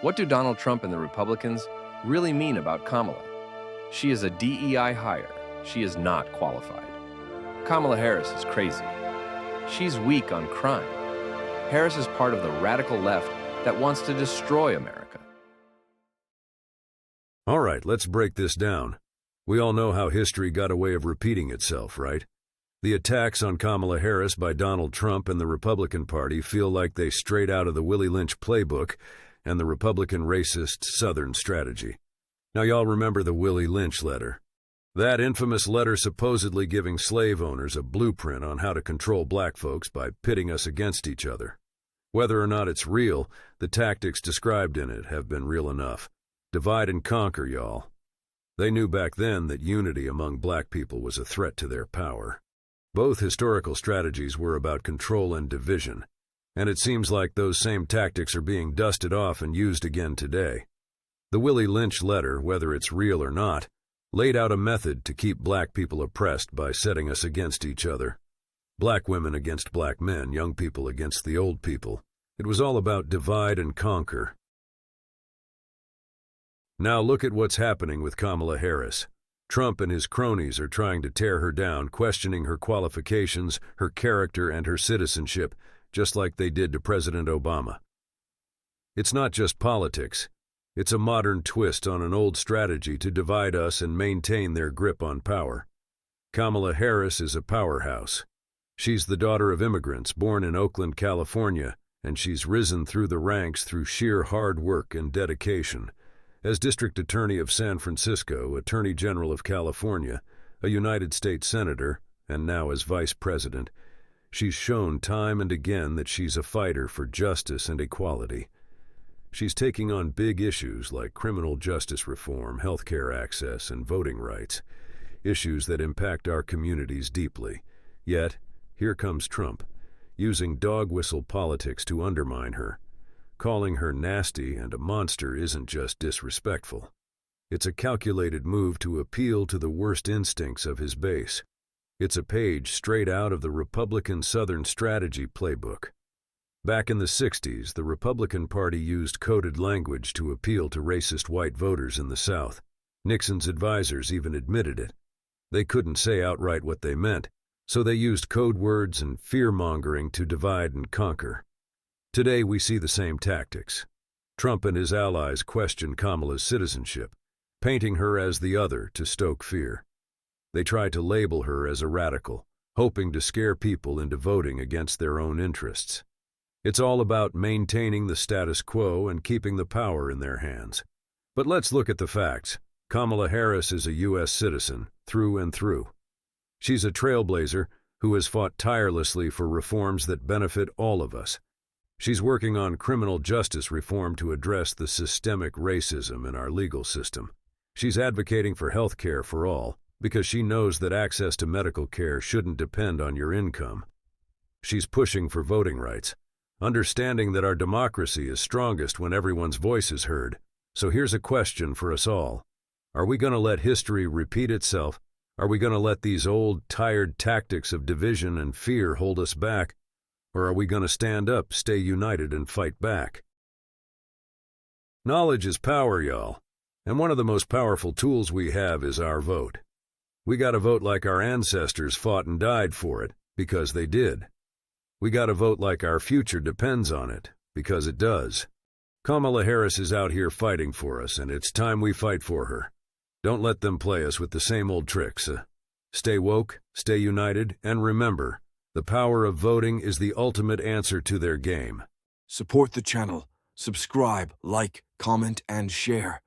What do Donald Trump and the Republicans really mean about Kamala? She is a DEI hire. She is not qualified. Kamala Harris is crazy. She's weak on crime. Harris is part of the radical left that wants to destroy America. All right, let's break this down. We all know how history got a way of repeating itself, right? The attacks on Kamala Harris by Donald Trump and the Republican Party feel like they strayed out of the Willie Lynch playbook and the Republican racist Southern strategy. Now y'all remember the Willie Lynch letter. That infamous letter supposedly giving slave owners a blueprint on how to control black folks by pitting us against each other. Whether or not it's real, the tactics described in it have been real enough. Divide and conquer, y'all. They knew back then that unity among black people was a threat to their power. Both historical strategies were about control and division, and it seems like those same tactics are being dusted off and used again today. The Willie Lynch letter, whether it's real or not, laid out a method to keep black people oppressed by setting us against each other. Black women against black men, young people against the old people. It was all about divide and conquer. Now look at what's happening with Kamala Harris. Trump and his cronies are trying to tear her down, questioning her qualifications, her character, and her citizenship, just like they did to President Obama. It's not just politics. It's a modern twist on an old strategy to divide us and maintain their grip on power. Kamala Harris is a powerhouse. She's the daughter of immigrants born in Oakland, California, and she's risen through the ranks through sheer hard work and dedication. As District Attorney of San Francisco, Attorney General of California, a United States Senator, and now as Vice President, she's shown time and again that she's a fighter for justice and equality. She's taking on big issues like criminal justice reform, healthcare access, and voting rights, issues that impact our communities deeply. Yet, here comes Trump, using dog whistle politics to undermine her. Calling her nasty and a monster isn't just disrespectful. It's a calculated move to appeal to the worst instincts of his base. It's a page straight out of the Republican Southern strategy playbook. Back in the 60s, the Republican Party used coded language to appeal to racist white voters in the South. Nixon's advisors even admitted it. They couldn't say outright what they meant, so they used code words and fear-mongering to divide and conquer. Today we see the same tactics. Trump and his allies question Kamala's citizenship, painting her as the other to stoke fear. They try to label her as a radical, hoping to scare people into voting against their own interests. It's all about maintaining the status quo and keeping the power in their hands. But let's look at the facts. Kamala Harris is a U.S. citizen, through and through. She's a trailblazer who has fought tirelessly for reforms that benefit all of us. She's working on criminal justice reform to address the systemic racism in our legal system. She's advocating for health care for all because she knows that access to medical care shouldn't depend on your income. She's pushing for voting rights, understanding that our democracy is strongest when everyone's voice is heard. So here's a question for us all. Are we going to let history repeat itself? Are we going to let these old, tired tactics of division and fear hold us back? Or are we going to stand up, stay united, and fight back? Knowledge is power, y'all. And one of the most powerful tools we have is our vote. We gotta vote like our ancestors fought and died for it, because they did. We gotta vote like our future depends on it, because it does. Kamala Harris is out here fighting for us, and it's time we fight for her. Don't let them play us with the same old tricks. Stay woke, stay united, and remember, the power of voting is the ultimate answer to their game. Support the channel. Subscribe, like, comment, and share.